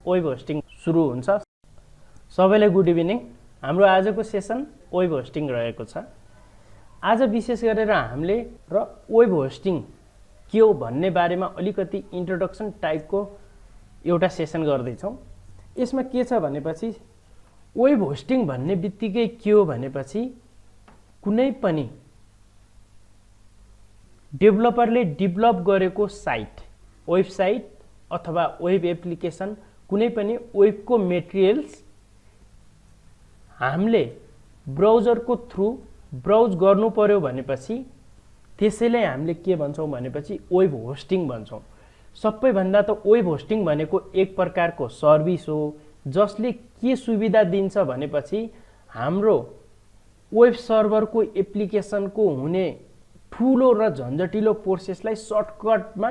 Web hosting सुरु हुन्छ। सबैलाई गुड इभिनिङ। हाम्रो आजको सेसन वेब होस्टिङ रहेको छ। आज विशेष गरेर हामीले वेब होस्टिङ के हो भन्ने बारेमा अलिकति इन्ट्रोडक्सन टाइपको एउटा सेसन गर्दैछौँ। यसमा के छ भनेपछि वेब होस्टिङ भन्ने बित्तिकै के हो भनेपछि कुनै पनि डेभलपरले डेभलप गरेको साइट, वेबसाइट अथवा वेब एप्लिकेसन, कुनै पनि वेबको मेटेरियल्स हामीले ब्राउजरको थ्रु ब्राउज गर्नु पर्यो भनेपछि त्यसैलाई हामीले के भन्छौँ भनेपछि वेब होस्टिङ भन्छौँ। सबैभन्दा त वेब होस्टिङ भनेको एक प्रकारको सर्भिस हो जसले के सुविधा दिन्छ भनेपछि हाम्रो वेब सर्भरको एप्लिकेसनको हुने ठुलो र झन्झटिलो प्रोसेसलाई सर्टकटमा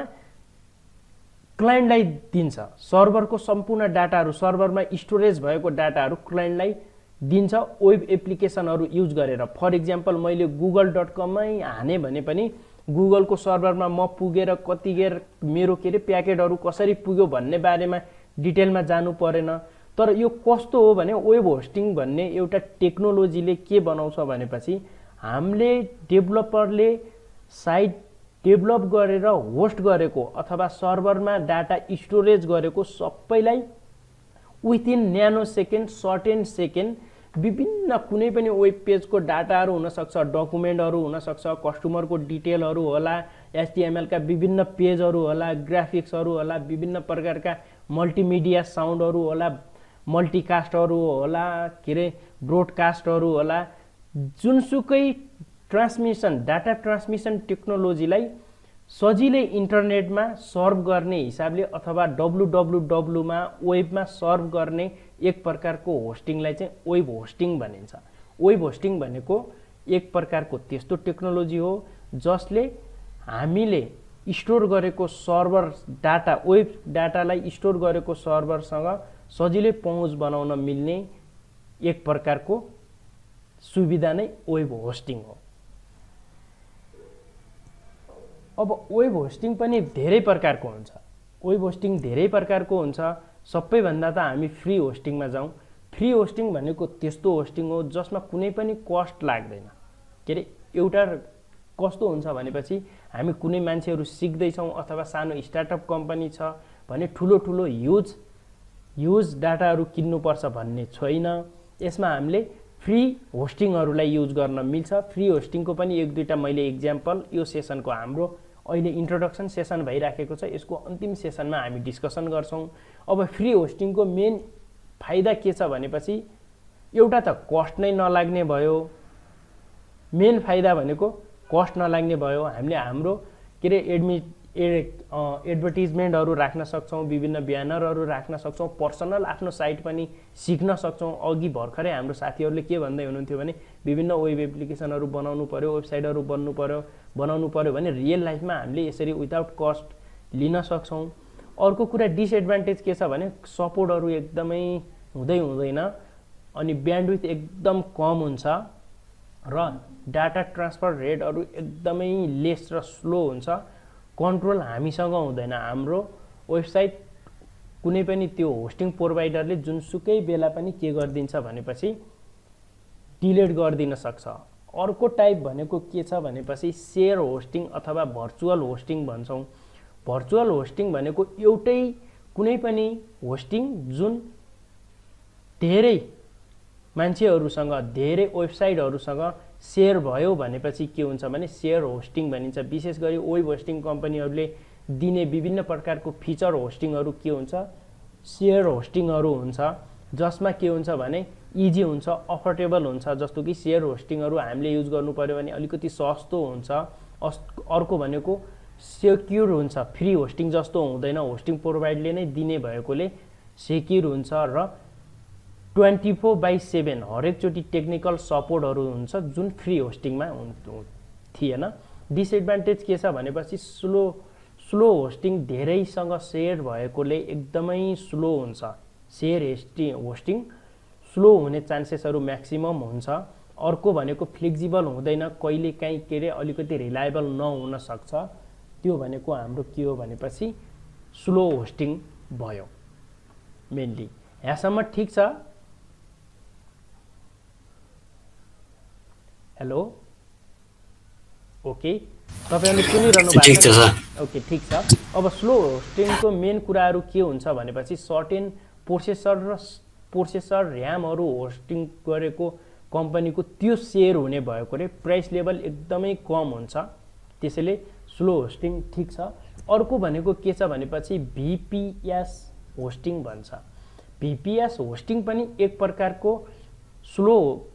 क्लाइन्टलाई दिन्छ। सर्भरको सम्पूर्ण डाटाहरू, सर्भरमा स्टोरेज भएको डाटाहरू क्लाइन्टलाई दिन्छ वेब एप्लिकेसनहरू युज गरेर। फर इक्जाम्पल मैले google.com मै हाने भने पनि गुगलको सर्भरमा म पुगेर कतिखेर मेरो प्याकेटहरू कसरी पुग्यो भन्ने बारेमा डिटेलमा जानु परेन। तर यो कस्तो हो भने वेब होस्टिङ भन्ने एउटा टेक्नोलोजीले के बनाउँछ भनेपछि हामीले डेभलपरले साइट डेभलप गरेर होस्ट गरेको अथवा सर्भरमा डाटा स्टोरेज गरेको सबैलाई विथिन न्यानो सेकेन्ड, सर्टेन सेकेन्ड विभिन्न कुनै पनि वेब पेजको डाटाहरू हुनसक्छ, डकुमेन्टहरू हुनसक्छ, कस्टमरको डिटेलहरू होला, HTML का विभिन्न पेजहरू होला, ग्राफिक्सहरू होला, विभिन्न प्रकारका मल्टिमिडिया साउन्डहरू होला, मल्टिकास्टहरू होला, ब्रोडकास्टहरू होला, जुनसुकै ट्रान्समिसन, डाटा ट्रान्समिसन टेक्नोलोजीलाई सजिलै इन्टरनेटमा सर्भ गर्ने हिसाबले अथवा www मा वेबमा सर्भ गर्ने एक प्रकारको होस्टिङलाई चाहिँ वेब होस्टिङ भनिन्छ। वेब होस्टिङ भनेको एक प्रकारको त्यस्तो टेक्नोलोजी हो जसले हामीले स्टोर गरेको सर्भर डाटा, वेब डाटालाई स्टोर गरेको सर्भरसँग सजिलै पहुँच बनाउन मिल्ने एक प्रकारको सुविधा नै वेब होस्टिङ हो। अब वेब होस्टिङ पनि धेरै प्रकारको हुन्छ। वेब होस्टिङ धेरै प्रकारको हुन्छ। सबैभन्दा त हामी फ्री होस्टिङमा जाउँ। फ्री होस्टिङ भनेको त्यस्तो होस्टिङ हो जसमा कुनै पनि कस्ट लाग्दैन। एउटा कस्तो हुन्छ भनेपछि हामी कुनै मान्छेहरू सिक्दैछौँ अथवा सानो स्टार्टअप कम्पनी छ भने ठुलो ठुलो ह्युज डाटाहरू किन्नुपर्छ भन्ने छैन। यसमा हामीले फ्री होस्टिङहरूलाई युज गर्न मिल्छ। फ्री होस्टिङको पनि एक दुईटा मैले इक्जाम्पल यो सेसनको हाम्रो अहिले इन्ट्रोडक्सन सेसन भइराखेको छ, यसको अन्तिम सेसनमा हामी डिस्कसन गर्छौँ। अब फ्री होस्टिङको मेन फाइदा के छ भनेपछि एउटा त कस्ट नै नलाग्ने भयो। मेन फाइदा भनेको कस्ट नलाग्ने भयो। हामीले हाम्रो एडभर्टिजमेन्टहरू राख्न सक्छौँ, विभिन्न ब्यानरहरू राख्न सक्छौँ, पर्सनल आफ्नो साइट पनि सिक्न सक्छौँ। अघि भर्खरै हाम्रो साथीहरूले के भन्दै हुनुहुन्थ्यो भने विभिन्न वेब एप्लिकेसनहरू बनाउनु पर्यो, वेबसाइटहरू बनाउनु पर्यो भने रियल लाइफमा हामीले यसरी विदाउट कस्ट लिन सक्छौँ। अर्को कुरा डिसएडभान्टेज के छ भने सपोर्टहरू एकदमै हुँदैन अनि ब्यान्डविथ एकदम कम हुन्छ र डाटा ट्रान्सफर रेटहरू एकदमै लेस र स्लो हुन्छ। कन्ट्रोल हामीसँग हुँदैन। हाम्रो वेबसाइट कुनै पनि त्यो होस्टिङ प्रोभाइडरले जुनसुकै बेला पनि के गरिदिन्छ भनेपछि डिलिट गरिदिन सक्छ। अर्को टाइप भनेको के छ भनेपछि सेयर होस्टिङ अथवा भर्चुअल होस्टिङ भन्छौँ। भर्चुअल होस्टिङ भनेको एउटै कुनै पनि होस्टिङ जुन धेरै मान्छेहरूसँग, धेरै वेबसाइटहरूसँग सेयर भयो भनेपछि के हुन्छ भने सेयर होस्टिङ भनिन्छ। विशेष गरी वेब होस्टिङ कम्पनीहरूले दिने विभिन्न प्रकारको फिचर होस्टिङहरू के हुन्छ, सेयर होस्टिङहरू हुन्छ, जसमा के हुन्छ भने इजी हुन्छ, अफोर्डेबल हुन्छ। जस्तो कि सेयर होस्टिङहरू हामीले युज गर्नु पर्यो भने अलिकति सस्तो हुन्छ। अर्को भनेको सेक्युर हुन्छ। फ्री होस्टिङ जस्तो हुँदैन, होस्टिङ प्रोभाइडरले नै दिने भएकोले सेक्युर हुन्छ र 24/7 हरेकचोटि टेक्निकल सपोर्टहरू हुन्छ जुन फ्री होस्टिङमा थिएन। डिसएडभान्टेज के छ भनेपछि स्लो होस्टिङ धेरैसँग सेयर भएकोले एकदमै स्लो हुन्छ। सेयर होस्टिङ स्लो हुने चान्सेसहरू म्याक्सिमम हुन्छ। अर्को भनेको फ्लेक्सिबल हुँदैन, कहिलेकाहीँ अलिकति रिलायबल नहुन सक्छ। त्यो भनेको हाम्रो के हो भनेपछि स्लो होस्टिङ भयो। मेनली। यहाँसम्म ठिक छ? हेलो, ओके, तपाईहरुले सुनिरहनु भएको छ? ओके, ठिक छ। अब स्लो होस्टिङको मेन कुराहरू के हुन्छ भनेपछि सर्टेन प्रोसेसर र्यामहरू होस्टिङ गरेको कम्पनीको त्यो सेयर हुने भएकोले प्राइस लेभल एकदमै कम हुन्छ, त्यसैले स्लो होस्टिङ ठिक छ। अर्को भनेको के छ भनेपछि VPS होस्टिङ भन्छ। VPS होस्टिङ पनि एक प्रकारको स्लो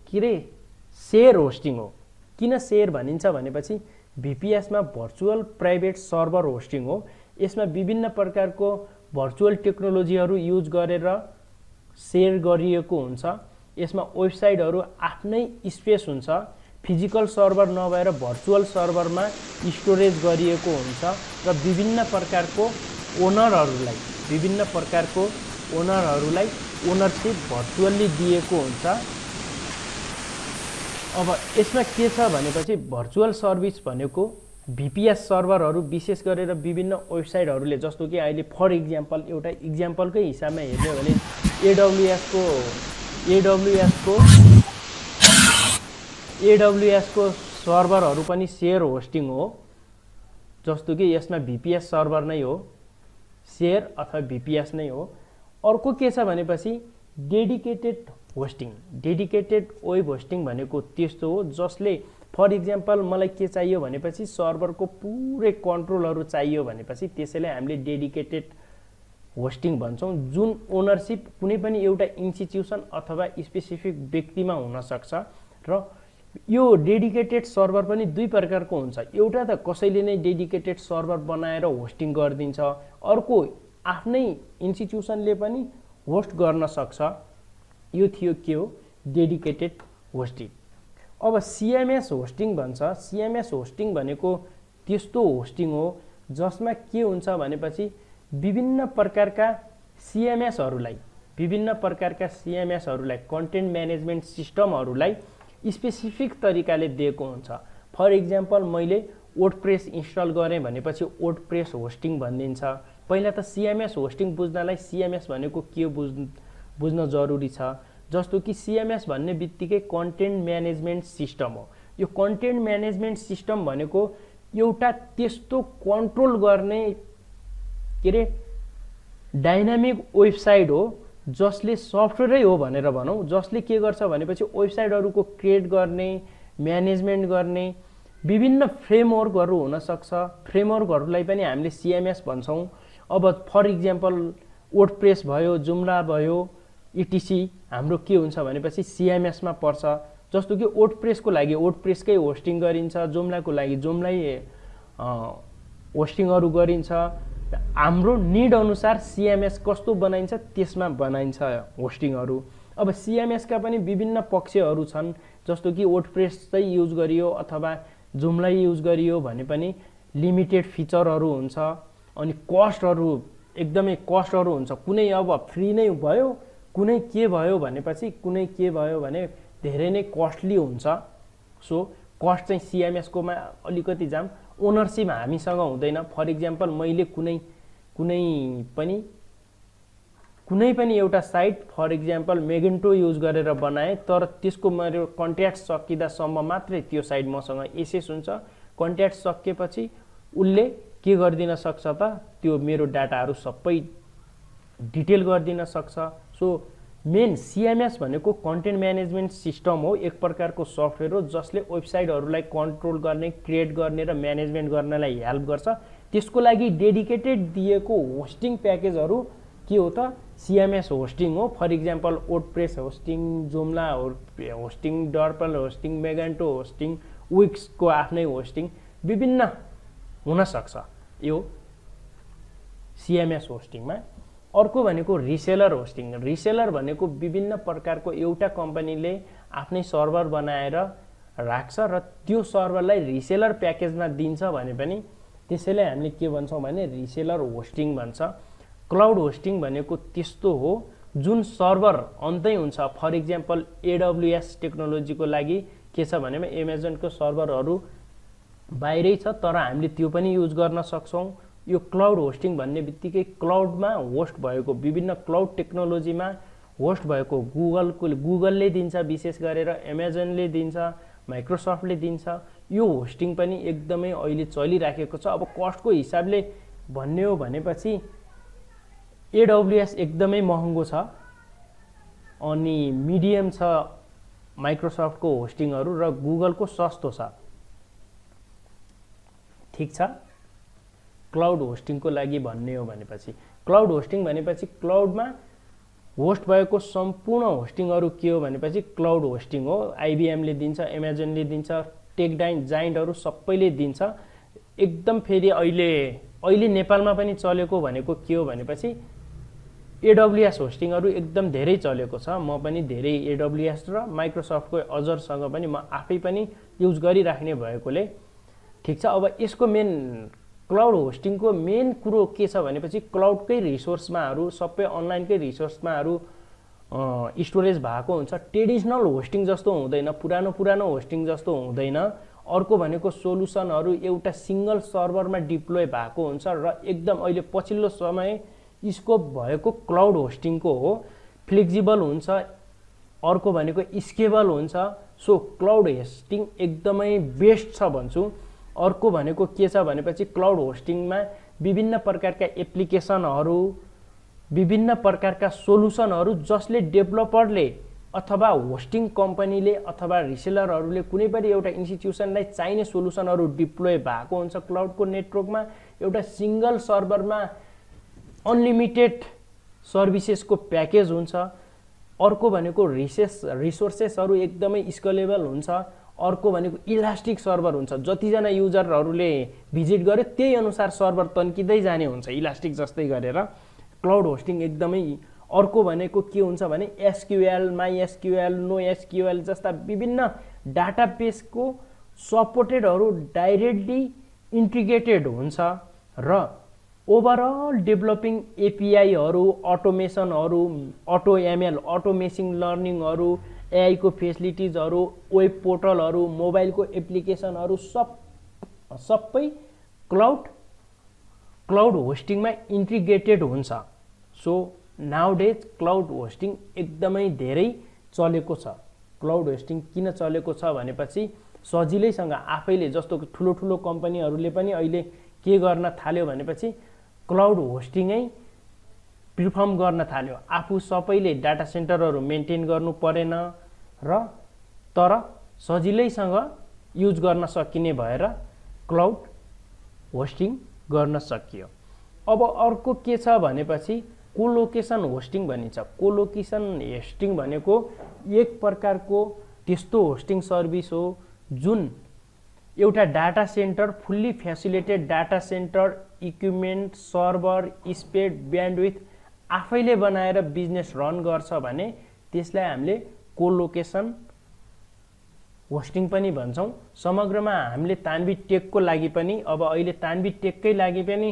सेयर होस्टिङ हो। किन सेयर भनिन्छ भनेपछि VPS मा भर्चुअल प्राइभेट सर्भर होस्टिङ हो। यसमा विभिन्न प्रकारको भर्चुअल टेक्नोलोजीहरू युज गरेर सेयर गरिएको हुन्छ। यसमा वेबसाइटहरू आफ्नै स्पेस हुन्छ, फिजिकल सर्भर नभएर भर्चुअल सर्भरमा स्टोरेज गरिएको हुन्छ र विभिन्न प्रकारको ओनरहरूलाई ओनरशिप भर्चुअली दिएको हुन्छ। अब यसमा के छ भनेपछि भर्चुअल सर्भिस भनेको VPS सर्भरहरू विशेष गरेर विभिन्न वेबसाइटहरूले, जस्तो कि अहिले फर इक्जाम्पल एउटा इक्जाम्पलकै हिसाबमा हेर्ने हो भने AWS को सर्भरहरू पनि सेयर होस्टिङ हो, जस्तो कि यसमा VPS सर्भर नै हो, सेयर अथवा VPS नै हो। अर्को के छ भनेपछि dedicated hosting, dedicated web hosting भनेको त्यस्तो हो जसले फर इक्जाम्पल मलाई के चाहियो भनेपछि सर्भरको पुरै कन्ट्रोलहरू चाहियो भनेपछि त्यसैले हामीले डेडिकेटेड होस्टिङ भन्छौँ, जुन ओनरशिप कुनै पनि एउटा इन्स्टिट्युसन अथवा स्पेसिफिक व्यक्तिमा हुन सक्छ। र यो डेडिकेटेड सर्भर पनि दुई प्रकारको हुन्छ। एउटा त कसैले नै डेडिकेटेड सर्भर बनाएर होस्टिङ गरिदिन्छ, अर्को आफ्नै इन्स्टिट्युसनले पनि होस्ट गर्न सक्छ। यो थियो के हो डेडिकेटेड होस्टिङ। अब CMS होस्टिङ भन्छ। CMS होस्टिङ भनेको त्यस्तो होस्टिङ हो जसमा के हुन्छ भनेपछि विभिन्न प्रकारका CMSहरूलाई कन्टेन्ट म्यानेजमेन्ट सिस्टमहरूलाई स्पेसिफिक तरिकाले दिएको हुन्छ। फर इक्जाम्पल मैले वर्डप्रेस इन्स्टल गरेँ भनेपछि वर्डप्रेस होस्टिङ भनिदिन्छ। पहिला त CMS होस्टिङ बुझ्नलाई CMS भनेको के बुझ्न जरुरी छ। जस्तो कि CMS भन्ने बित्तिकै कन्टेन्ट म्यानेजमेन्ट सिस्टम हो। यो कन्टेन्ट म्यानेजमेन्ट सिस्टम भनेको एउटा त्यस्तो कन्ट्रोल गर्ने डाइनामिक वेबसाइट हो जसले सफ्टवेयरै हो भनेर भनौँ, जसले के गर्छ भनेपछि वेबसाइटहरूको क्रिएट गर्ने, म्यानेजमेन्ट गर्ने विभिन्न फ्रेमवर्कहरू हुन सक्छ। फ्रेमवर्कहरूलाई पनि हामीले CMS भन्छौँ। अब फर इक्जाम्पल वर्डप्रेस भयो, जुम्ला भयो, etc हाम्रो के हुन्छ भनेपछि CMS मा पर्छ। जस्तो कि वर्डप्रेसको लागि वर्डप्रेसकै होस्टिङ गरिन्छ, जुम्लाको लागि जुम्लै होस्टिङहरू गरिन्छ। हाम्रो निड अनुसार CMS कस्तो बनाइन्छ त्यसमा बनाइन्छ होस्टिङहरू। अब CMS का पनि विभिन्न पक्षहरू छन्, जस्तो कि वर्डप्रेस चाहिँ युज गरियो अथवा जुम्ला युज गरियो भने पनि लिमिटेड फिचरहरू हुन्छ, अनि कस्टहरू एकदमै कस्टहरू हुन्छ। कुनै अब फ्री नै भयो, कुनै के भयो भने धेरै नै कस्टली हुन्छ। सो कस्ट चाहिँ CMS कोमा अलिकति जाम, ओनरशिप हामीसँग हुँदैन। फर इक्जाम्पल मैले कुनै पनि एउटा साइट फर इक्जाम्पल मेगेन्टो युज गरेर बनाएँ, तर त्यसको मेरो कन्ट्र्याक्ट सकिँदासम्म मात्रै त्यो साइट मसँग एक्सेस हुन्छ। कन्ट्र्याक्ट सकिएपछि उसले के गरिदिन सक्छ त त्यो मेरो डाटाहरू सबै डिटेल गरिदिन सक्छ। सो मेन CMS भनेको कन्टेन्ट म्यानेजमेन्ट सिस्टम हो, एक प्रकारको सफ्टवेयर हो जसले वेबसाइटहरूलाई कन्ट्रोल गर्ने, क्रिएट गर्ने र म्यानेजमेन्ट गर्नलाई हेल्प गर्छ। त्यसको लागि डेडिकेटेड दिएको होस्टिङ प्याकेजहरू के हो त CMS होस्टिङ हो। For example WordPress hosting, Joomla hosting, Drupal hosting, Magento hosting, विक्सको आफ्नै होस्टिङ विभिन्न हुन सक्छ यो CMS होस्टिङमा। अर्को भनेको रिसेलर होस्टिङ। रिसेलर भनेको विभिन्न प्रकारको एउटा कम्पनीले आफ्नै सर्भर बनाएर राख्छ र त्यो सर्भरलाई रिसेलर प्याकेजमा दिन्छ भने पनि त्यसैले हामीले के भन्छौँ भने रिसेलर होस्टिङ भन्छ। क्लाउड होस्टिङ भनेको त्यस्तो हो जुन सर्भर अन्तै हुन्छ। फर इक्जाम्पल AWS टेक्नोलोजीको लागि के छ भने अमेजनको सर्भरहरू बाहिरै छ, तर हामीले त्यो पनि युज गर्न सक्छौँ। यो क्लाउड होस्टिङ भन्ने बित्तिकै क्लाउडमा होस्ट भएको विभिन्न क्लाउड टेक्नोलोजीमा होस्ट भएको गुगलले दिन्छ, विशेष गरेर एमाजोनले दिन्छ, माइक्रोसफ्टले दिन्छ। यो होस्टिङ पनि एकदमै अहिले चलिराखेको छ। अब कस्टको हिसाबले भन्ने हो भनेपछि AWS एकदमै महँगो छ, अनि मिडियम छ माइक्रोसफ्टको होस्टिङहरू, र गुगलको सस्तो छ। ठिक छ। क्लाउड होस्टिङको लागि भन्ने हो भनेपछि क्लाउड होस्टिङ भनेपछि क्लाउडमा होस्ट भएको सम्पूर्ण होस्टिङहरू के हो भनेपछि क्लाउड होस्टिङ हो। IBMले दिन्छ, एमाजोनले दिन्छ, जाइन्टहरू सबैले दिन्छ। एकदम फेरि अहिले नेपालमा पनि चलेको भनेको के हो भनेपछि AWS होस्टिङहरू एकदम धेरै चलेको छ। म पनि धेरै AWS र माइक्रोसफ्टको अजरसँग पनि म आफै पनि युज गरिराख्ने भएकोले ठिक छ। अब यसको मेन क्लाउड होस्टिङको मेन कुरो के छ भनेपछि क्लाउडकै रिसोर्समाहरू सबै अनलाइनकै रिसोर्समाहरू स्टोरेज भएको हुन्छ। ट्रेडिसनल होस्टिङ जस्तो हुँदैन, पुरानो होस्टिङ जस्तो हुँदैन। अर्को भनेको सोलुसनहरू एउटा सिङ्गल सर्भरमा डिप्लोय भएको हुन्छ र एकदम अहिले पछिल्लो समय स्कोप भएको क्लाउड होस्टिङको हो। फ्लेक्सिबल हुन्छ। अर्को भनेको स्केबल हुन्छ। सो क्लाउड होस्टिङ एकदमै बेस्ट छ भन्छु। अर्को भनेको के छ भनेपछि क्लाउड होस्टिङमा विभिन्न प्रकारका एप्लिकेसनहरू, विभिन्न प्रकारका सोलुसनहरू जसले डेभलपरले अथवा होस्टिङ कम्पनीले अथवा रिसेलरहरूले कुनै पनि एउटा इन्स्टिट्युसनलाई चाहिने सोलुसनहरू डिप्लोय भएको हुन्छ क्लाउडको नेटवर्कमा। एउटा सिङ्गल सर्भरमा अनलिमिटेड सर्भिसेसको प्याकेज हुन्छ। अर्को भनेको रिसोर्सेसहरू एकदमै स्केलेबल हुन्छ। अर्को भनेको इलास्टिक सर्भर हुन्छ। जतिजना युजरहरूले भिजिट गर्यो त्यही अनुसार सर्भर तन्किँदै जाने हुन्छ इलास्टिक जस्तै गरेर। क्लाउड होस्टिङ एकदमै। अर्को भनेको के हुन्छ भने SQL, MySQL, NoSQL जस्ता विभिन्न डाटाबेसको सपोर्टेडहरू डाइरेक्टली इन्टिग्रेटेड हुन्छ र ओभरअल डेभलपिङ APIहरू, अटोमेसनहरू, AutoML, अटो मेसिन लर्निङहरू, AI को फेसिलिटिजहरू, वेब पोर्टलहरू, मोबाइलको एप्लिकेसनहरू सबै क्लाउड होस्टिङमा इन्टिग्रेटेड हुन्छ। सो नाउडेज क्लाउड होस्टिङ एकदमै धेरै चलेको छ। क्लाउड होस्टिङ किन चलेको छ भनेपछि सजिलैसँग आफैले जस्तो ठुलो कम्पनीहरूले पनि अहिले के गर्न थाल्यो भनेपछि क्लाउड होस्टिङै प्रिफर्म गर्न थाल्यो। आफू सबैले डाटा सेन्टरहरू मेन्टेन गर्नु परेन र तर सजिलैसँग युज गर्न सकिने भएर क्लाउड होस्टिङ गर्न सकियो। अब अर्को के छ भनेपछि कोलोकेसन होस्टिङ भनिन्छ। कोलोकेसन होस्टिङ भनेको एक प्रकारको त्यस्तो होस्टिङ सर्भिस हो जुन एउटा data centre, fully facilitated data centre, equipment, server, speed, bandwidth आफैले बनाएर बिजनेस रन गर्छ भने त्यसलाई हामीले कोलोकेसन होस्टिङ पनि भन्छौँ। समग्रमा हामीले तान्वी टेकको लागि पनि अब अहिले तान्वी टेककै लागि पनि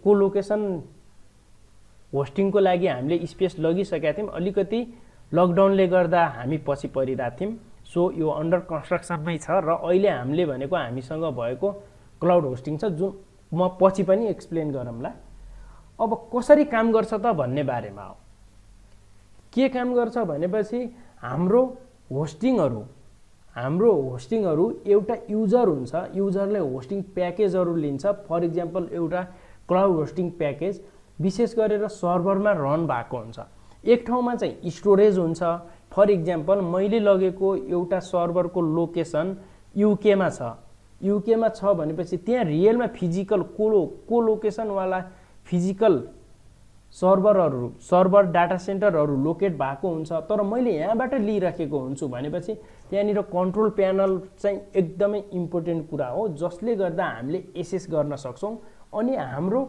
कोलोकेसन होस्टिङको लागि हामीले स्पेस लगिसकेका थियौँ। अलिकति लकडाउनले गर्दा हामी पछि परिरहेको थियौँ। सो यो अन्डर कन्स्ट्रक्सनमै छ र अहिले हामीले भनेको हामीसँग भएको क्लाउड होस्टिङ छ जुन म पछि पनि एक्सप्लेन गरौँला। अब कसरी काम गर्छ त भन्ने बारेमा हो। के काम गर्छ भनेपछि हाम्रो होस्टिङहरू एउटा युजर हुन्छ। युजरले होस्टिङ प्याकेजहरू लिन्छ। फर इक्जाम्पल एउटा क्लाउड होस्टिङ प्याकेज विशेष गरेर सर्भरमा रन भएको हुन्छ। एक ठाउँमा चाहिँ स्टोरेज हुन्छ। फर इक्जाम्पल मैले लगेको एउटा सर्भरको लोकेसन युकेमा छ। युकेमा छ भनेपछि त्यहाँ रियलमा फिजिकल कोलोकेसनवाला फिजिकल सर्भर डाटा सेन्टरहरू लोकेट भएको हुन्छ। तर मैले यहाँबाट लिइराखेको हुन्छु भनेपछि त्यहाँनिर कन्ट्रोल प्यानल चाहिँ एकदमै इम्पोर्टेन्ट कुरा हो जसले गर्दा हामीले एसेस गर्न सक्छौँ। अनि हाम्रो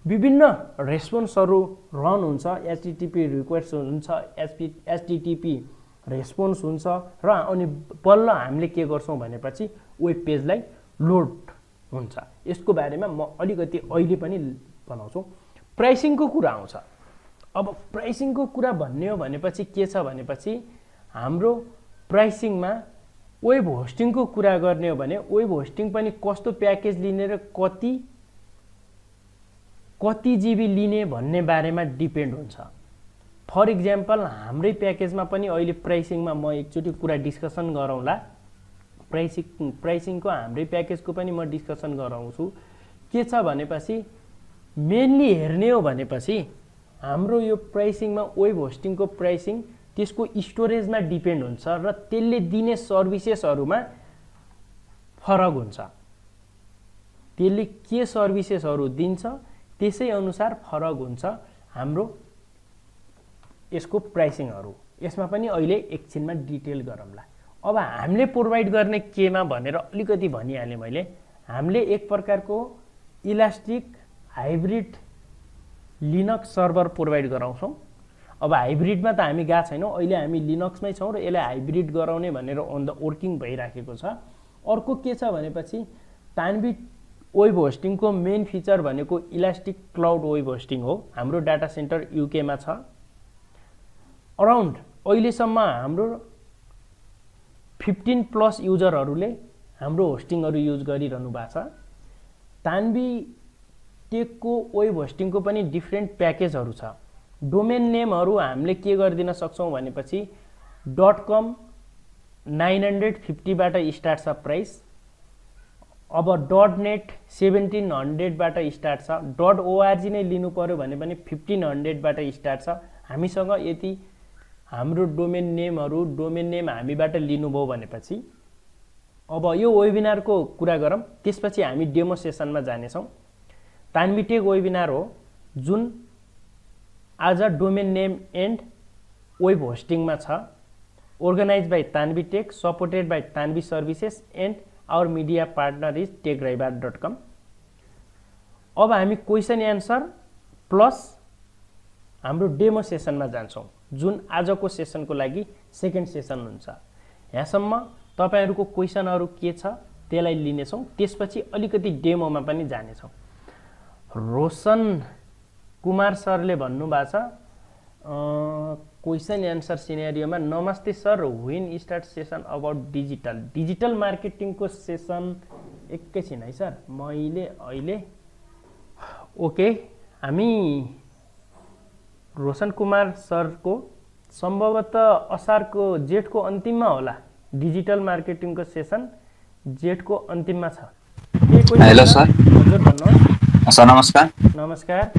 विभिन्न रेस्पोन्सहरू रन हुन्छ। HTTP रिक्वेस्ट हुन्छ, HTTP रेस्पोन्स हुन्छ र अनि बल्ल हामीले के गर्छौँ भनेपछि वेब पेजलाई लोड हुन्छ। यसको बारेमा म अलिकति अहिले पनि बनाउँछु। प्राइसिङको कुरा आउँछ। अब प्राइसिङको कुरा भन्ने हो भनेपछि के छ भनेपछि हाम्रो प्राइसिङमा वेब होस्टिङको कुरा गर्ने हो भने वेब होस्टिङ पनि कस्तो प्याकेज लिने र कति जिबी लिने भन्ने बारेमा डिपेन्ड हुन्छ। फर इक्जाम्पल हाम्रै प्याकेजमा पनि अहिले प्राइसिङमा म एकचोटि कुरा डिस्कसन गरौँला। प्राइसिङको हाम्रै प्याकेजको पनि म डिस्कसन गराउँछु। के छ भनेपछि मेनली हेर्ने हो भनेपछि हाम्रो यो प्राइसिङमा वेब होस्टिङको प्राइसिङ त्यसको स्टोरेजमा डिपेन्ड हुन्छ र त्यसले दिने सर्भिसेसहरूमा फरक हुन्छ। त्यसले के सर्भिसेसहरू दिन्छ त्यसै अनुसार फरक हुन्छ हाम्रो यसको प्राइसिङहरू। यसमा पनि अहिले एकछिनमा डिटेल गरौँला। अब हामीले प्रोभाइड गर्ने केमा भनेर अलिकति भनिहालेँ मैले। हामीले एक प्रकारको elastic hybrid Linux server provide गराउँछौँ। अब हाइब्रिडमा त हामी गएको छैनौँ, अहिले हामी लिनक्समै छौँ र यसलाई हाइब्रिड गराउने भनेर अन द वर्किङ भइराखेको छ। अर्को के छ भनेपछि तानवी वेब होस्टिङको मेन फिचर भनेको इलास्टिक क्लाउड वेब होस्टिङ हो। हाम्रो डाटा सेन्टर युकेमा छ। अराउन्ड अहिलेसम्म हाम्रो 15+ युजरहरूले हाम्रो होस्टिङहरू युज गरिरहनु भएको छ। तानवी टेकको वेब होस्टिङको पनि डिफ्रेन्ट प्याकेजहरू छ। डोमेन नेमहरू हामीले के गरिदिन सक्छौँ भनेपछि .com 950 बाट स्टार्ट छ प्राइस। अब .net 1700 बाट स्टार्ट छ। .org नै लिनु पर्यो भने पनि 1500 बाट स्टार्ट छ। हामीसँग यति हाम्रो डोमेन नेम हामीबाट लिनुभयो भनेपछि अब यो वेबिनारको कुरा गरौँ, त्यसपछि हामी डेमो सेसनमा जानेछौँ। तानवी टेक वेबिनार हो जुन आज डोमेन नेम एन्ड वेब होस्टिङमा छ। Organise by Tanvi tech, supported by Tanvi services and our media partner is टेकराइबार.com। अब हामी क्वेसन एन्सर प्लस हाम्रो डेमो सेसनमा जान्छौँ जुन आजको सेसनको लागि सेकेन्ड सेसन हुन्छ। यहाँसम्म तपाईहरुको क्वेसनहरू के छ त्यसलाई लिनेछौँ, त्यसपछि अलिकति डेमोमा पनि जानेछौँ। रोशन कुमार सरले भन्नुभएको छ क्वेसन एन्सर सिनेरियोमा, नमस्ते sir, when start session about digital मार्केटिङको सेसन। एकैछिन है सर, मैले अहिले ओके। हामी रोशन कुमार सरको सम्भवतः असारको जेठको अन्तिममा होला डिजिटल मार्केटिङको सेसन, जेठको अन्तिममा छ। Hello sir. हजुर भन्नुहोस्। सर नमस्कार। नमस्कार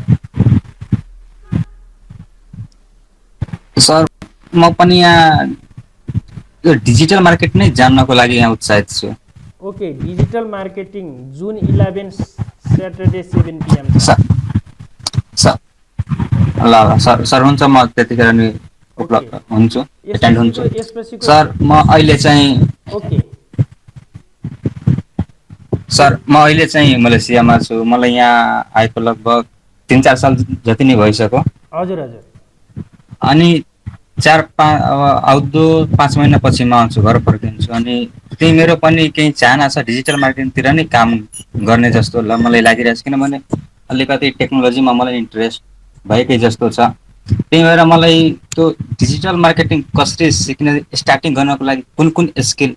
सर, म पनि यहाँ यो डिजिटल मार्केट नै जान्नको लागि यहाँ उत्साहित छु। ओके, डिजिटल मार्केटिङ जुन 11 स्याटरडे 7 PM सर ल सर हुन्छ, म त्यतिखेर नि उपलब्ध हुन्छु, एटेन्ड हुन्छु। सर म अहिले चाहिँ मलेसियामा छु। मलाई यहाँ आएको लगभग 3-4 साल जति नै भइसक्यो। हजुर। अनि 5 महिनापछि म आउँछु, घर फर्किन्छु। अनि त्यही मेरो पनि केही चाहना छ डिजिटल मार्केटिङतिर नै काम गर्ने जस्तो मलाई लागिरहेको छ, किनभने अलिकति टेक्नोलोजीमा मलाई इन्ट्रेस्ट भएकै जस्तो छ। त्यही भएर मलाई त्यो डिजिटल मार्केटिङ कसरी सिक्ने, स्टार्टिङ गर्नको लागि कुन स्किल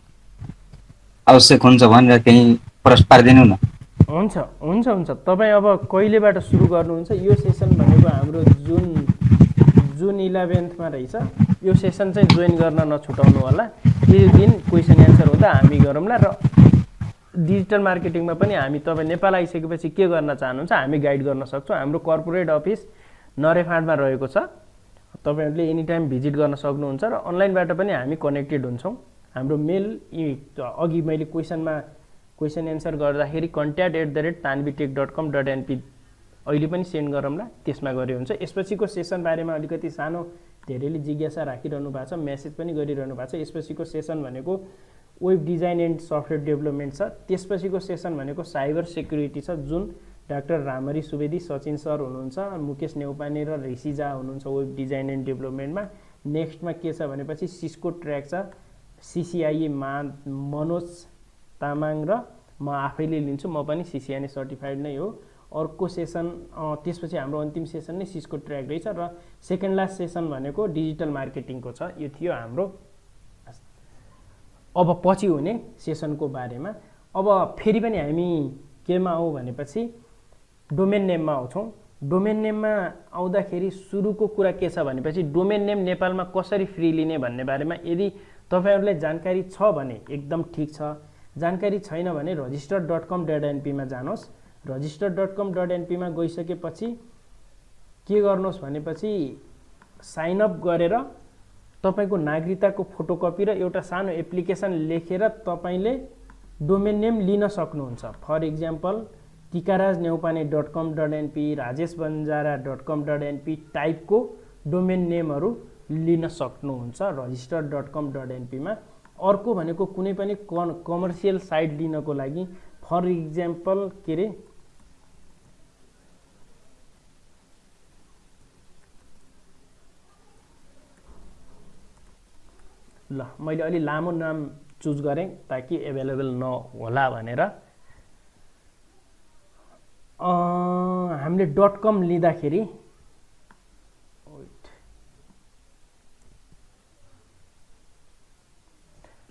आवश्यक हुन्छ भनेर केही प्रश्न पारिदिनु न। हुन्छ। तपाईँ अब कहिलेबाट सुरु गर्नुहुन्छ? यो सेसन भनेको हाम्रो जुन 11मा रहेछ। यो सेसन चाहिँ जोइन गर्न नछुटाउनु होला। त्यो दिन क्वेसन एन्सर हुँदा हामी गरौँला। र डिजिटल मार्केटिङमा पनि हामी तपाईँ नेपाल आइसकेपछि के गर्न चाहनुहुन्छ हामी गाइड गर्न सक्छौँ। हाम्रो कर्पोरेट अफिस नरेफाँडमा रहेको छ। तपाईहरुले एनी टाइम भिजिट गर्न सक्नुहुन्छ र अनलाइनबाट पनि हामी कनेक्टेड हुन्छौँ। हाम्रो मेल अघि मैले क्वेसन एन्सर गर्दाखेरि contact@tanvitech.com.np अहिले पनि सेन्ड गरौँला, त्यसमा गरे हुन्छ। यसपछिको सेसन बारेमा अलिकति सानो धेरैले जिज्ञासा राखिरहनु भएको छ, मेसेज पनि गरिरहनु भएको छ। यसपछिको सेसन भनेको web design and software development छ। त्यसपछिको सेसन भनेको साइबर सेक्युरिटी छ, जुन डाक्टर रामरी सुवेदी, सचिन सर हुनुहुन्छ, मुकेश नेउपाने र ऋषिजा हुनुहुन्छ वेब डिजाइन एन्ड डेभलपमेन्टमा। नेक्स्टमा के छ भनेपछि सिस्को ट्र्याक छ, CCIE मनोज तामाङ र म आफैले लिन्छु, म पनि CCIE सर्टिफाइड नै हो। अर्को सेसन त्यसपछि हाम्रो अन्तिम सेसन नै सिस्को ट्र्याक रहेछ र सेकेन्ड लास्ट सेसन भनेको डिजिटल मार्केटिङको छ। यो थियो हाम्रो अब पछि हुने सेसनको बारेमा। अब फेरि पनि हामी केमा आउँ भनेपछि डोमेन नेममा आउँछौँ। डोमेन नेममा आउँदाखेरि सुरुको कुरा के छ भनेपछि डोमेन नेम नेपालमा कसरी फ्री लिने भन्ने बारेमा यदि तपाईँहरूलाई जानकारी छ भने एकदम ठिक छ, जानकारी छैन भने register.com.np मा जानुहोस्। register.com.np मा गइसकेपछि के गर्नुहोस् भनेपछि साइनअप गरेर तपाईँको नागरिकताको फोटोकपी र एउटा सानो एप्लिकेसन लेखेर तपाईँले डोमेन नेम लिन सक्नुहुन्छ। फर इक्जाम्पल tikarajneupane.com.np, rajeshbanjara.com.np टाइपको डोमेन नेमहरू लिन सक्नुहुन्छ register.com.np मा। अर्को भनेको कुनै पनि कमर्सियल साइट लिनको लागि फर इक्जाम्पल के अरे ल मैले अलि लामो नाम चुज गरेँ ताकि एभाइलेबल नहोला भनेर। हामीले .com लिँदाखेरि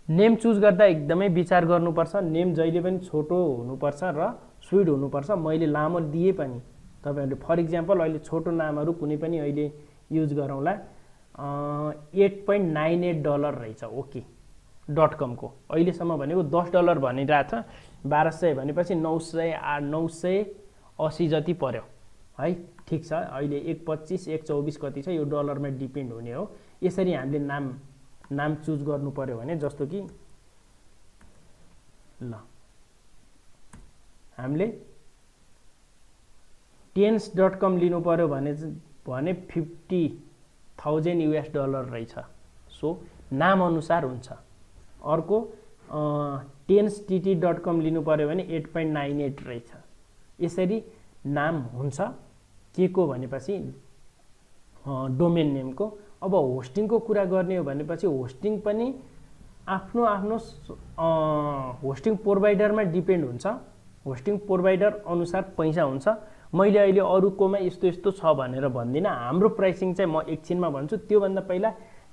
नेम चुज गर्दा एकदमै विचार गर्नुपर्छ। नेम जहिले पनि छोटो हुनुपर्छ र स्विट हुनुपर्छ। मैले लामो दिए पनि तपाईँहरूले फर इक्जाम्पल अहिले छोटो नामहरू कुनै पनि अहिले युज गरौँला। $8.98 रहेछ ओके .com को अहिलेसम्म भनेको $10 भनिरहेछ। 1200 भनेपछि 980 जति पर्यो है। ठिक छ, अहिले 1.25 1.24 कति छ यो डलरमा डिपेन्ड हुने हो। यसरी हामीले नाम चुज गर्नु पर्यो भने जस्तो कि ल हामीले tens.com लिनु पर्यो भने $50,000 रहेछ। सो नाम अनुसार हुन्छ। अर्को tenstt.com लिनु पर्यो भने 8.98 रहेछ। यसरी नाम हुन्छ के को भनेपछि डोमेन नेमको। अब होस्टिङको कुरा गर्ने हो भनेपछि होस्टिङ पनि आफ्नो होस्टिङ प्रोभाइडरमा डिपेन्ड हुन्छ। होस्टिङ प्रोभाइडर अनुसार पैसा हुन्छ। मैले अहिले अरूकोमा यस्तो यस्तो छ भनेर भन्दिनँ। हाम्रो प्राइसिङ चाहिँ म एकछिनमा भन्छु। त्योभन्दा पहिला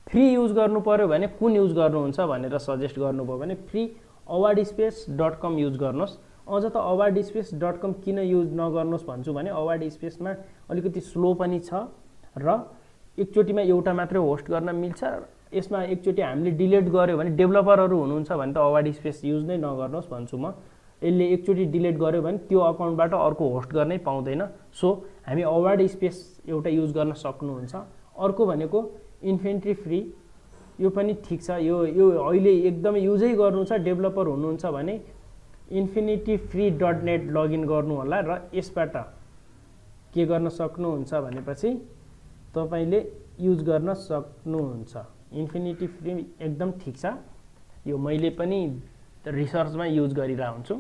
फ्री युज गर्नु पर्यो भने कुन युज गर्नुहुन्छ भनेर सजेस्ट गर्नुभयो भने फ्री awardSpace.com युज गर्नुहोस्। अझ त awardSpace.com किन युज नगर्नुहोस् भन्छु भने awardSpaceमा अलिकति स्लो पनि छ र एकचोटिमा एउटा मात्रै होस्ट गर्न मिल्छ। यसमा एकचोटि हामीले डिलिट गर्यो भने डेभलपरहरू हुनुहुन्छ भने त awardSpace युज नै नगर्नुहोस् भन्छु म। यसले एकचोटि डिलिट गर्यो भने त्यो अकाउन्टबाट अर्को होस्ट गर्नै पाउँदैन। सो हामी awardSpace एउटा युज गर्न सक्नुहुन्छ। अर्को भनेको इन्फिनिटी फ्री, यो पनि ठिक छ। यो अहिले एकदमै युजै गर्नु छ डेभलपर हुनुहुन्छ भने infinityfree.net लगइन गर्नु होला र यसबाट के गर्न सक्नुहुन्छ भनेपछि तपाईले युज गर्न सक्नुहुन्छ। इन्फिनिटी फ्री एकदम ठिक छ। यो मैले पनि रिसर्चमा युज गरिरहेको हुन्छु।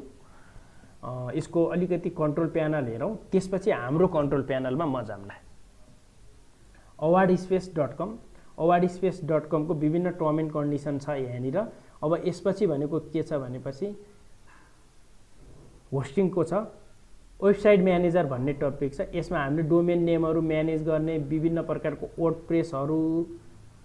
यसको अलिकति कन्ट्रोल प्यानल हेरौँ, त्यसपछि हाम्रो कन्ट्रोल प्यानलमा म जाम्ला। awardSpace.com awardSpace.com को विभिन्न टर्म एन्ड कन्डिसन छ यहाँनिर। अब यसपछि भनेको के छ भनेपछि होस्टिङको छ। वेबसाइट म्यानेजर भन्ने टपिक छ। यसमा हामीले डोमेन नेमहरू म्यानेज गर्ने विभिन्न प्रकारको वर्डप्रेसहरू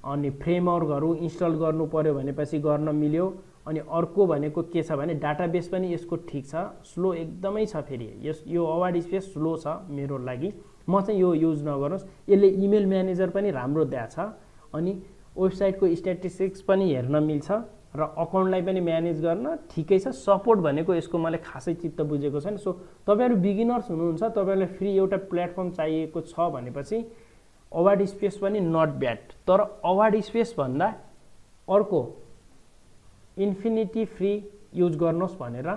अनि फ्रेमवर्कहरू इन्स्टल गर्नु पर्यो भनेपछि गर्न मिल्यो। अनि अर्को भनेको के छ भने डाटाबेस पनि यसको ठिक छ। स्लो एकदमै छ। फेरि यो awardSpace स्लो छ मेरो लागि। म चाहिँ यो युज नगर्नुहोस्। यसले इमेल म्यानेजर पनि राम्रो दिएको छ अनि वेबसाइटको स्ट्याटिस्टिक्स पनि हेर्न मिल्छ र अकाउन्टलाई पनि म्यानेज गर्न ठिकै छ। सपोर्ट भनेको यसको मैले खासै चित्त बुझेको छैन। सो तपाईँहरू बिगिनर्स हुनुहुन्छ, तपाईँहरूलाई फ्री एउटा प्लेटफर्म चाहिएको छ भनेपछि awardSpace पनि नट ब्याड। तर awardSpace भन्दा अर्को इन्फिनिटी फ्री युज गर्नुहोस् भनेर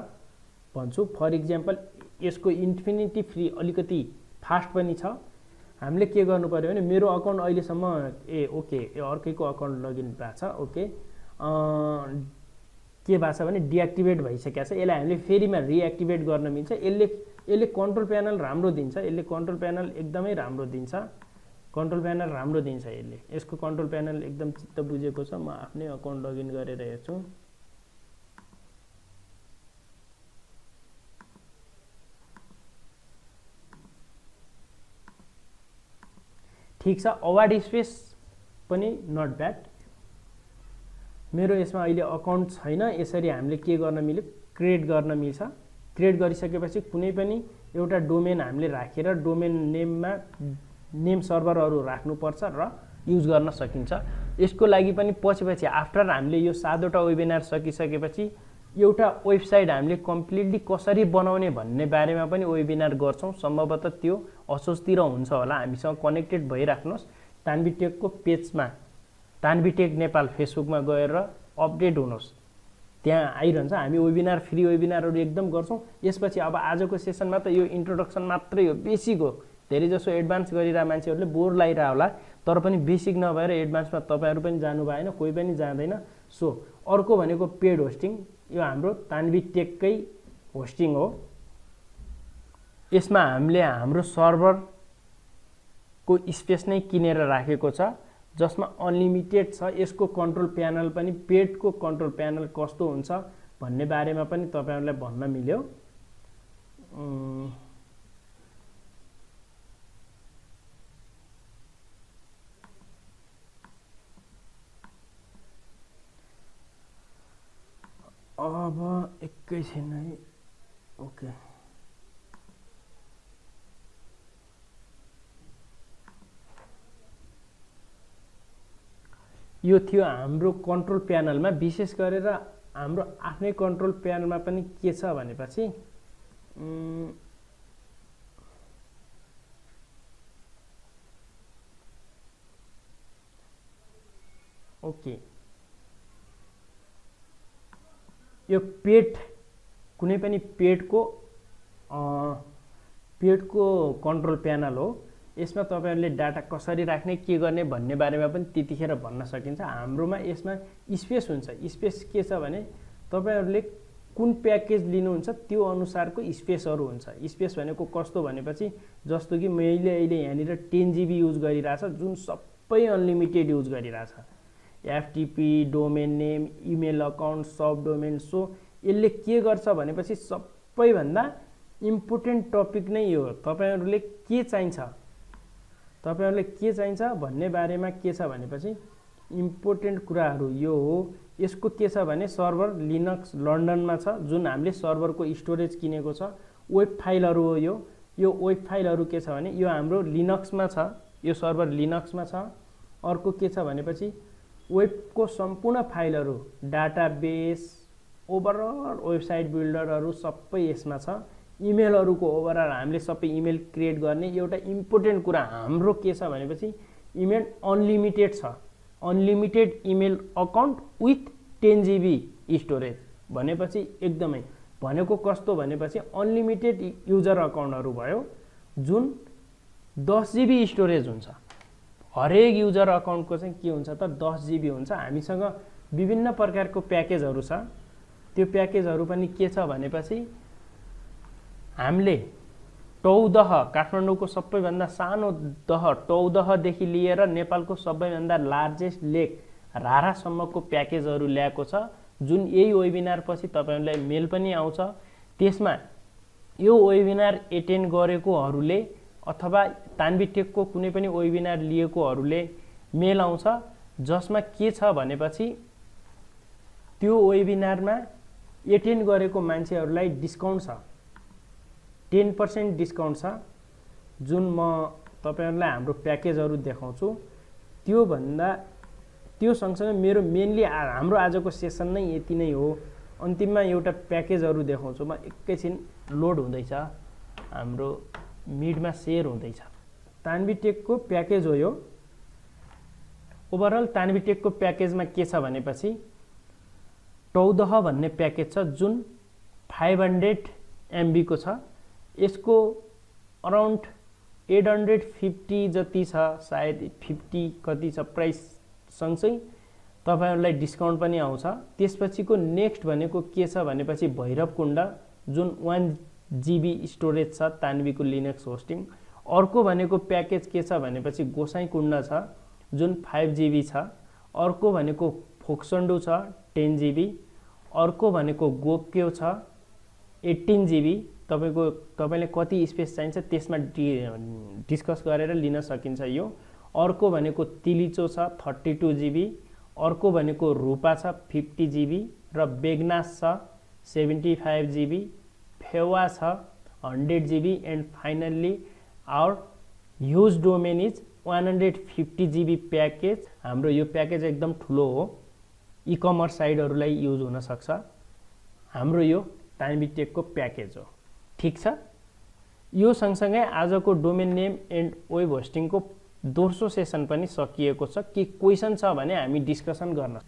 भन्छु। फर इक्जाम्पल यसको इन्फिनिटी फ्री अलिकति फास्ट पनि छ। हामीले के गर्नु पर्यो भने मेरो अकाउन्ट अहिलेसम्म ओके अर्कैको अकाउन्ट लगइन भएको छ। ओके के भएको छ भने डिएक्टिभेट भइसकेको छ। यसलाई हामीले फेरिमा रिएक्टिभेट गर्न मिल्छ। यसले कन्ट्रोल प्यानल राम्रो दिन्छ। यसले कन्ट्रोल प्यानल एकदमै राम्रो दिन्छ। कन्ट्रोल प्यानल राम्रो दिन्छ यसले। यसको कन्ट्रोल प्यानल एकदम चित्त बुझेको छ। म आफ्नै अकाउन्ट लगइन गरेर हेर्छु। ठिक छ। awardSpace पनि नट ब्याड। मेरो यसमा अहिले अकाउन्ट छैन, यसरी हामीले के गर्न मिल्यो, क्रिएट गर्न मिल्छ। क्रिएट गरिसकेपछि कुनै पनि एउटा डोमेन हामीले राखेर डोमेन नेममा नेम सर्भरहरू राख्नुपर्छ र युज गर्न सकिन्छ। यसको लागि पनि पछि आफ्टर हामीले यो 7वटा वेबिनार सकिसकेपछि एउटा वेबसाइट हामीले कम्प्लिटली कसरी बनाउने भन्ने बारेमा पनि वेबिनार गर्छौँ। सम्भवतः त्यो असोजतिर हुन्छ होला, हामीसँग कनेक्टेड भइराख्नुहोस्। तान्विटेकको पेजमा तान्विटेक नेपाल फेसबुकमा गएर अपडेट हुनुहोस्, त्यहाँ आइरहन्छ। हामी वेबिनार फ्री वेबिनारहरू एकदम गर्छौँ। यसपछि अब आजको सेसनमा त यो इन्ट्रोडक्सन मात्रै हो, बेसिक हो। धेरैजसो एडभान्स गरिरहेको मान्छेहरूले बोर लागिरह होला, तर पनि बेसिक नभएर एडभान्समा तपाईँहरू पनि जानु भएन, कोही पनि जाँदैन। सो अर्को भनेको पेड होस्टिङ, यो हाम्रो तान्विटेककै होस्टिङ हो। यसमा हामीले हाम्रो सर्भरको स्पेस नै किनेर राखेको छ, जसमा अनलिमिटेड छ। यसको कन्ट्रोल प्यानल पनि, पेडको कन्ट्रोल प्यानल कस्तो हुन्छ भन्ने बारेमा पनि तपाईँहरूलाई भन्न मिल्यो। अब एकैछिन है, ओके। यो थियो हाम्रो कन्ट्रोल प्यानलमा। विशेष गरेर हाम्रो आफ्नै कन्ट्रोल प्यानलमा पनि के छ भनेपछि ओके, यो पेड कुनै पनि पेडको कन्ट्रोल प्यानल हो। यसमा तपाईहरुले डाटा कसरी राख्ने, के गर्ने भन्ने बारेमा पनि त्यतिखेर भन्न सकिन्छ। हाम्रोमा यसमा स्पेस हुन्छ। स्पेस के छ भने तपाईहरुले कुन प्याकेज लिनुहुन्छ त्यो अनुसारको स्पेसहरु हुन्छ। स्पेस भनेको कस्तो भनेपछि जस्तो कि मैले अहिले यहाँनिर 10 GB युज गरिरहेछ, जुन सबै अनलिमिटेड युज गरिरहेछ। FTP, domain name, email account, subdomain. So यसले के गर्छ भनेपछि सबैभन्दा इम्पोर्टेन्ट टपिक नै यो हो। तपाईहरुले के चाहिन्छ, तपाईहरुले के चाहिन्छ भन्ने बारेमा के छ भनेपछि इम्पोर्टेन्ट कुराहरु यो हो। यसको के छ भने सर्भर लिनक्स लन्डनमा छ, जुन हामीले सर्भरको स्टोरेज किनेको छ। वेब फाइलहरु हो यो वेब फाइलहरु के छ भने यो हाम्रो लिनक्समा छ, यो सर्भर लिनक्समा छ। अर्को के छ भनेपछि वेबको सम्पूर्ण फाइलहरु, डाटाबेस, ओभरअल वेबसाइट बिल्डरहरु सबै यसमा छ। इमेलहरुको ओभरअल हामीले सबै इमेल क्रिएट गर्ने। एउटा इम्पोर्टेन्ट कुरा हाम्रो के छ भनेपछि इमेल अनलिमिटेड छ। Unlimited email account with 10 GB storage भनेपछि एकदमै भनेको कस्तो भनेपछि अनलिमिटेड युजर अकाउन्टहरु भयो, जुन 10 GB स्टोरेज हुन्छ। हरेक युजर अकाउन्टको चाहिँ के हुन्छ त 10 GB हुन्छ। हामीसँग विभिन्न प्रकारको प्याकेजहरु छ। त्यो प्याकेजहरु पनि के छ भनेपछि हामीले टौदह, काठमाडौँको सबैभन्दा सानो दह टौदह देखि लिएर नेपालको सबैभन्दा लार्जेस्ट लेक रारासम्मको प्याकेजहरु ल्याएको छ, जुन यही वेबिनार पछि तपाईहरुलाई मेल पनि आउँछ। त्यसमा यो वेबिनार एटेन्ड गरेकोहरुले अथवा तान्विटेकको कुनै पनि वेबिनार लिएकोहरुले मेल आउँछ, जसमा के छ भनेपछि त्यो वेबिनारमा एटेन्ड गरेको मान्छेहरुलाई डिस्काउन्ट छ, 10% डिस्काउन्ट छ, जुन म तपाईहरुलाई हाम्रो प्याकेजहरु देखाउँछु। त्यो सँगसँगै मेरो मेनली हाम्रो आजको सेसन नै यति नै हो। अन्तिममा एउटा प्याकेजहरु देखाउँछु म। एकैछिन लोड हुँदैछ, हाम्रो मिडमा शेयर हुँदैछ। तान्विटेकको प्याकेज हो यो। ओभरअल तान्विटेकको प्याकेजमा के छ भनेपछि टौदह भन्ने प्याकेज छ, जुन 500 MB को छ। यसको अराउन्ड 850 जति छ, सायद 50 कति छ प्राइस सँगसँगै तपाईहरुलाई डिस्काउन्ट पनि आउँछ। त्यसपछिको नेक्स्ट भनेको के छ भनेपछि भैरवकुण्ड, जुन 1 GB स्टोरेज छ, तान्वीको लिनक्स होस्टिङ। अर्को भनेको प्याकेज के छ भनेपछि गोसाइँकुण्ड छ, जुन 5 GB छ। अर्को भनेको फोक्सन्डु छ 10 GB। अर्को भनेको गोप्क्यो छ 18 GB। तपाईले कति स्पेस चाहिन्छ त्यसमा डिस्कस गरेर लिन सकिन्छ यो। अर्को भनेको तिलिचो छ 32 GB। अर्को भनेको रूपा छ 50 GB र बेगनास छ 75 GB, फेवा छ 100 GB and finally our huge domain is 150 GB package. हाम्रो यो प्याकेज एकदम ठुलो हो, ई-कमर्स साइटहरूलाई युज हुन सक्छ। हाम्रो यो तानविटेकको प्याकेज हो, ठीक छ। यो सँगसँगै आजको डोमेन नेम एन्ड वेब होस्टिङको दोस्रो सेसन पनि सकिएको छ। के क्वेसन छ भने हामी डिस्कसन गर्न।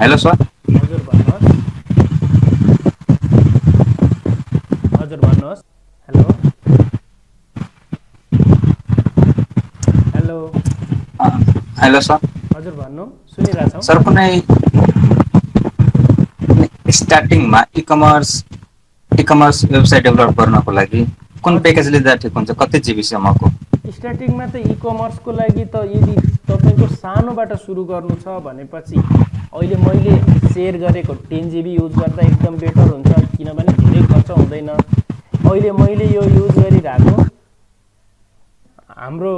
Hello sir. हजुर भन्नुहोस्। हजुर भन्नुहोस्। Hello hello hello sir. हजुर भन्नु, सुनिरहेछौँ सर। कुनै स्टार्टिङमा ई-कमर्स वेबसाइट डेभलप गर्नको लागि कुन प्याकेज लिँदा ठिक हुन्छ? कति जीबीसम्मको? स्टार्टिङमा त ई-कमर्सको लागि त यदि तपाईँको सानोबाट सुरु गर्नु छ भनेपछि अहिले मैले सेयर गरेको 10 GB युज गर्दा एकदम बेटर हुन्छ, किनभने धेरै खर्च हुँदैन। अहिले मैले यो युज गरिरहेको हाम्रो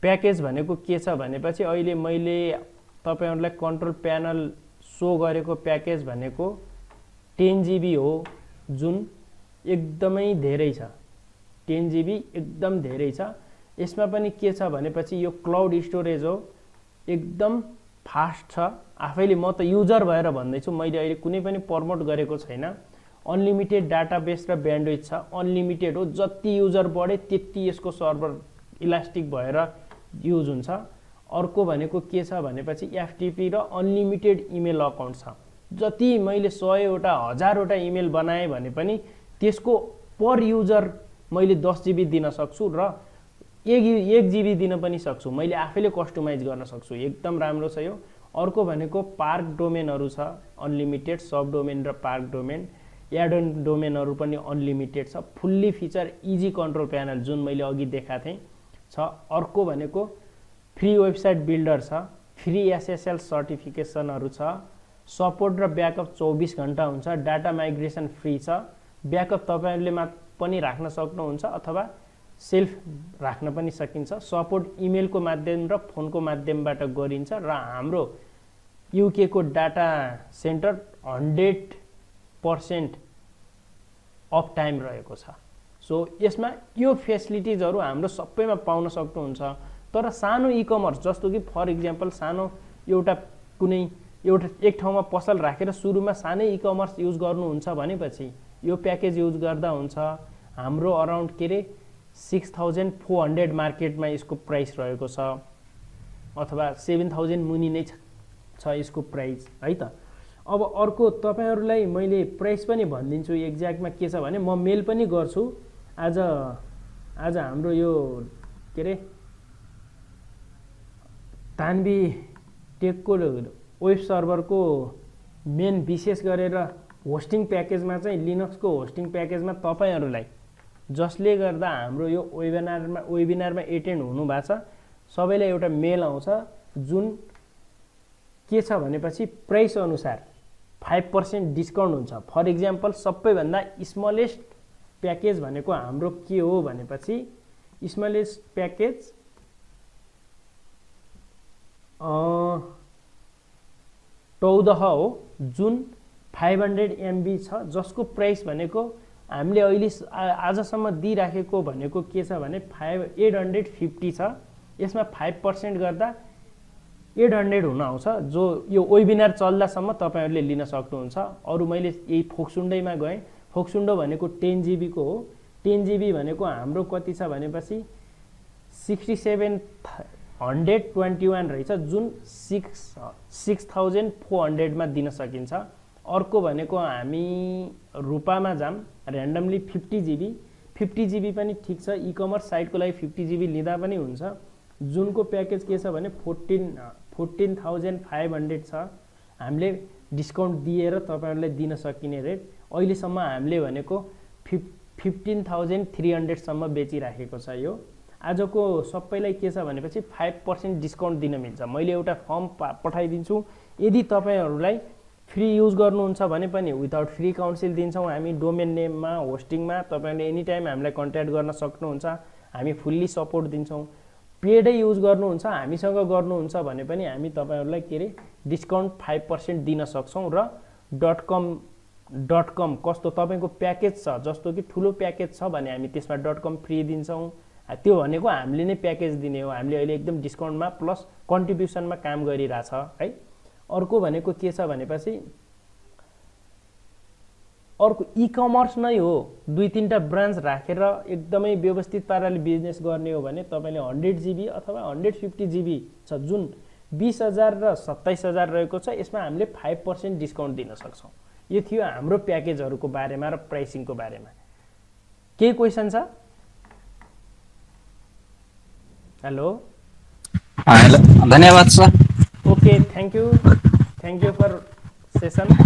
प्याकेज भनेको के छ भनेपछि अहिले मैले तपाईँहरूलाई कन्ट्रोल प्यानल सो गरेको प्याकेज भनेको 10 GB हो, जुन एकदमै धेरै छ। 10 GB एकदम धेरै छ। यसमा पनि के छ भनेपछि यो क्लाउड स्टोरेज हो, एकदम फास्ट छ। आफैले म त युजर भएर भन्दैछु, मैले अहिले कुनै पनि प्रमोट गरेको छैन। अनलिमिटेड डाटाबेस र ब्यान्डविड्थ छ, अनलिमिटेड हो। जति युजर बढे त्यति यसको सर्भर इलास्टिक भएर युज हुन्छ। अर्को भनेको के छ भनेपछि एफटीपी र अनलिमिटेड इमेल अकाउन्ट छ। जति मैले 100वटा 1000वटा इमेल बनाएँ भने पनि त्यसको पर युजर मैले 10 GB दिन सक्छु र 1 GB दिन पनि सक्छु। मैले आफैले कस्टमाइज गर्न सक्छु, एकदम राम्रो छ यो। अर्को भनेको पार्क डोमेनहरू छ, अनलिमिटेड सब डोमेन र पार्क डोमेन। एड अन डोमेनहरू पनि अनलिमिटेड छ। Fully feature easy control panel जुन मैले अघि देखाएको थिएँ छ। अर्को भनेको फ्री वेबसाइट बिल्डर छ, फ्री एसएसएल सर्टिफिकेसनहरू छ, सपोर्ट र ब्याकअप 24 घण्टा हुन्छ, डाटा माइग्रेसन फ्री छ। ब्याकअप तपाईँहरूले पनि राख्न सक्नुहुन्छ अथवा सेल्फ राख्न पनि सकिन्छ। सपोर्ट इमेलको माध्यम र फोनको माध्यमबाट गरिन्छ र हाम्रो युके को डाटा सेन्टर 100% अफ टाइम रहेको छ। सो यसमा यो फेसिलिटिजहरू हाम्रो सबैमा पाउन सक्नुहुन्छ। तर सानो ई-कमर्स जस्तो कि फर इक्जाम्पल सानो एक ठाउँमा पसल राखेर सुरुमा सानै ई-कमर्स युज गर्नुहुन्छ भनेपछि यो प्याकेज युज गर्दा हुन्छ। हाम्रो अराउन्ड 6400 मार्केटमा यसको प्राइस रहेको छ, अथवा 7000 मुनि नै छ यसको प्राइस, है त। अब अर्को तपाईहरुलाई मैले प्राइस पनि भनिदिन्छु एक्ज्याक्टमा के छ भने म मेल पनि गर्छु। आज हाम्रो यो तानवी टेकको वेब सर्भरको मेन विशेष गरेर होस्टिङ प्याकेजमा चाहिँ लिनक्सको होस्टिङ प्याकेजमा तपाईहरुलाई जसले गर्दा हाम्रो यो वेबिनारमा एटेन्ड हुनु भएको छ सबैलाई एउटा मेल आउँछ जुन के छ भनेपछि प्राइस अनुसार 5% डिस्काउन्ट हुन्छ। फर इक्जाम्पल सबैभन्दा स्मलेस्ट प्याकेज भनेको हाम्रो के हो भनेपछि स्मलेस्ट प्याकेज 14 हो जुन 500 MB छ, जसको प्राइस भनेको हामीले अहिले आजसम्म दिइराखेको भनेको के छ भने 850 छ। यसमा 5% गर्दा 800 हुन आउँछ, जो यो वेबिनार चल्दासम्म तपाईहरुले लिन सक्नुहुन्छ। अरु मैले यही फोक्सुन्डैमा गएँ, फोक्सुन्डो भनेको 10 GB को हो। 10 GB भनेको हाम्रो कति छ भनेपछि 6721 रहेछ, जुन 6400 मा दिन सकिन्छ। अर्को भनेको हामी रुपामा जाम, र्यान्डमली 50 GB पनि ठीक छ। ई-कमर्स साइटको लागि 50 GB लिँदा पनि हुन्छ, जुनको प्याकेज के छ भने 14500 छ। हामीले डिस्काउन्ट दिएर तपाईहरुलाई दिन सकिने रेट अहिलेसम्म हामीले भनेको 15300 सम्म बेचिराखेको छ। यो आजको सबैलाई के छ भनेपछि 5% डिस्काउन्ट दिन मिल्छ। मैले एउटा फर्म पठाइदिन्छु, यदि तपाईहरुलाई फ्री युज गर्नुहुन्छ भने पनि विदाउट फ्री काउन्सिल दिन्छौँ हामी। डोमेन नेममा होस्टिङमा तपाईहरुले एनी टाइम हामीलाई कन्ट्याक्ट गर्न सक्नुहुन्छ, हामी फुल्ली सपोर्ट दिन्छौँ। पेडै युज गर्नुहुन्छ हामीसँग गर्नुहुन्छ भने पनि हामी तपाईँहरूलाई के अरे डिस्काउन्ट 5% दिन सक्छौँ र .com कस्तो तपाईँको प्याकेज छ जस्तो कि ठुलो प्याकेज छ भने हामी त्यसमा .com फ्री दिन्छौँ त्यो भनेको हामीले नै प्याकेज दिने हो हामीले अहिले एकदम डिस्काउन्टमा प्लस कन्ट्रिब्युसनमा काम गरिरहेछ है अर्को भनेको के छ भनेपछि अर्को इ-कमर्स नै हो 2-3टा ब्रान्च राखेर एकदमै व्यवस्थित पाराले बिजनेस गर्ने हो भने तपाईँले 100 GB अथवा 150 GB छ जुन 20,000 र 27,000 रहेको छ यसमा हामीले 5% डिस्काउन्ट दिन सक्छौँ यो थियो हाम्रो प्याकेजहरूको बारेमा र प्राइसिङको बारेमा केही क्वेसन छ हेलो धन्यवाद sir okay thank you for session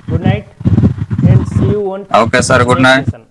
good night and see you on Okay, sir. Good next night. session.